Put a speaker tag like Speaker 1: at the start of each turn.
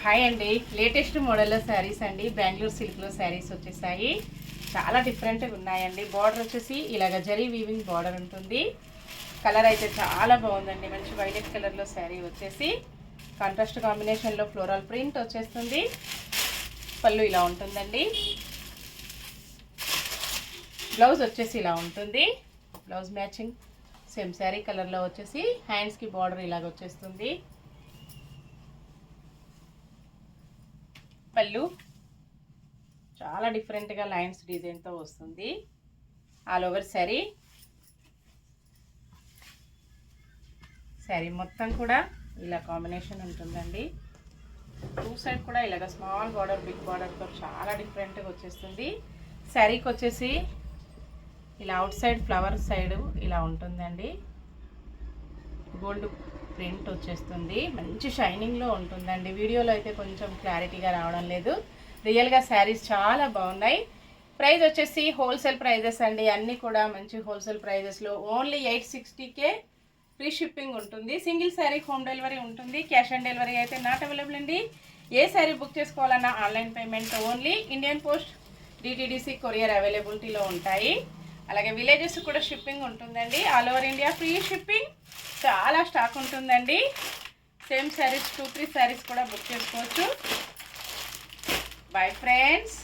Speaker 1: Hi అండి, latest మోడల్లో శారీస్ అండి. బెంగళూరు సిల్క్లో శారీస్ వచ్చేసాయి. చాలా డిఫరెంట్గా ఉన్నాయండి. బార్డర్ వచ్చేసి ఇలాగ జరీ వీవింగ్ బార్డర్ ఉంటుంది. కలర్ అయితే చాలా బాగుందండి. మంచి వైలెట్ కలర్లో శారీ వచ్చేసి కాంట్రాస్ట్ కాంబినేషన్లో ఫ్లోరల్ ప్రింట్ వచ్చేస్తుంది. పళ్ళు ఇలా ఉంటుందండి. బ్లౌజ్ వచ్చేసి ఇలా ఉంటుంది. బ్లౌజ్ మ్యాచింగ్ సేమ్ శారీ కలర్లో వచ్చేసి హ్యాండ్స్కి బార్డర్ ఇలాగ వచ్చేస్తుంది. పళ్ళు చాలా డిఫరెంట్గా లైన్స్ డిజైన్తో వస్తుంది. ఆల్ ఓవర్ శారీ మొత్తం కూడా ఇలా కాంబినేషన్ ఉంటుందండి. టూ సైడ్ కూడా ఇలాగ స్మాల్ బార్డర్ బిగ్ బార్డర్తో చాలా డిఫరెంట్గా వచ్చేస్తుంది. శారీకి వచ్చేసి ఇలా అవుట్ సైడ్ ఫ్లవర్ సైడ్ ఇలా ఉంటుందండి. గోల్డ్ ప్రింట్ వచ్చేస్తుంది. మంచి షైనింగ్లో ఉంటుందండి. వీడియోలో అయితే కొంచెం క్లారిటీగా రావడం లేదు. రియల్గా శారీస్ చాలా బాగున్నాయి. ప్రైస్ వచ్చేసి హోల్సేల్ ప్రైజెస్ అండి. అన్నీ కూడా మంచి హోల్సేల్ ప్రైజెస్లో ఓన్లీ 860K. ఫ్రీ షిప్పింగ్ ఉంటుంది. సింగిల్ శారీ హోమ్ డెలివరీ ఉంటుంది. క్యాష్ ఆన్ డెలివరీ అయితే నాట్ అవైలబుల్ అండి. ఏ శారీ బుక్ చేసుకోవాలన్నా online payment only. Indian post DTDC courier అవైలబిలిటీలో ఉంటాయి. అలాగే విలేజెస్ కూడా షిప్పింగ్ ఉంటుందండి. All over India free shipping. చాలా స్టాక్ ఉంటుందండి. సేమ్ శారీస్ 2-3 శారీస్ కూడా బుక్ చేసుకోవచ్చు. Bye friends.